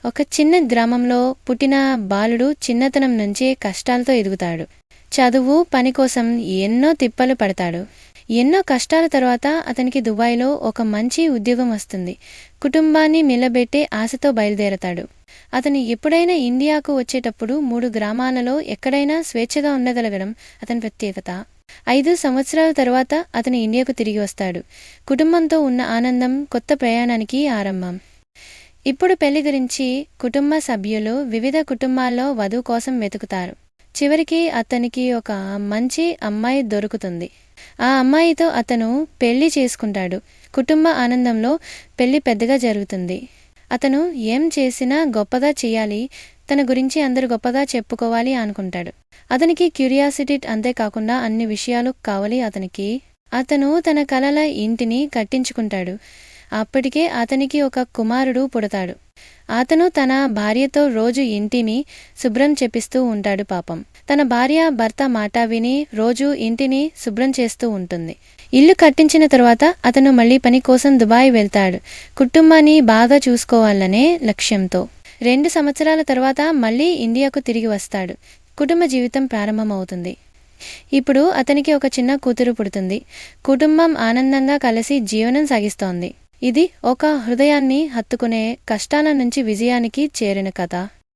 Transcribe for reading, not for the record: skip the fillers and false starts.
ఒక చిన్న గ్రామంలో పుట్టిన బాలుడు చిన్నతనం నుంచే కష్టాలతో ఎదుగుతాడు. చదువు, పని కోసం ఎన్నో తిప్పలు పడతాడు. ఎన్నో కష్టాల తర్వాత అతనికి దుబాయ్లో ఒక మంచి ఉద్యోగం వస్తుంది. కుటుంబాన్ని నిలబెట్టే ఆశతో బయలుదేరతాడు. అతను ఎప్పుడైనా ఇండియాకు వచ్చేటప్పుడు 3 గ్రామాలలో ఎక్కడైనా స్వేచ్ఛగా ఉండగలగడం అతని ప్రత్యేకత. 5 సంవత్సరాల తర్వాత అతను ఇండియాకు తిరిగి వస్తాడు. కుటుంబంతో ఉన్న ఆనందం కొత్త ప్రయాణానికి ఆరంభం. ఇప్పుడు పెళ్లి గురించి కుటుంబ సభ్యులు వివిధ కుటుంబాల్లో వధువు కోసం వెతుకుతారు. చివరికి అతనికి ఒక మంచి అమ్మాయి దొరుకుతుంది. ఆ అమ్మాయితో అతను పెళ్లి చేసుకుంటాడు. కుటుంబ ఆనందంలో పెళ్లి పెద్దగా జరుగుతుంది. అతను ఏం చేసినా గొప్పగా చేయాలి, తన గురించి అందరూ గొప్పగా చెప్పుకోవాలి అనుకుంటాడు. అతనికి క్యూరియాసిటీ అంతేకాకుండా అన్ని విషయాలు కావాలి అతనికి. అతను తన కలల ఇంటిని కట్టించుకుంటాడు. అప్పటికే అతనికి ఒక కుమారుడు పుడతాడు. అతను తన భార్యతో రోజు ఇంటిని శుభ్రం చేపిస్తూ ఉంటాడు. పాపం, తన భార్య భర్త మాట విని రోజు ఇంటిని శుభ్రం చేస్తూ ఉంటుంది. ఇల్లు కట్టించిన తర్వాత అతను మళ్ళీ పని కోసం దుబాయ్ వెళ్తాడు, కుటుంబాన్ని బాగా చూసుకోవాలనే లక్ష్యంతో. 2 సంవత్సరాల తర్వాత మళ్ళీ ఇండియాకు తిరిగి వస్తాడు. కుటుంబ జీవితం ప్రారంభమవుతుంది. ఇప్పుడు అతనికి ఒక చిన్న కూతురు పుడుతుంది. కుటుంబం ఆనందంగా కలిసి జీవనం సాగిస్తోంది. ఇది ఒక హృదయాన్ని హత్తుకునే కష్టాల నుంచి విజయానికి చేరిన కథ.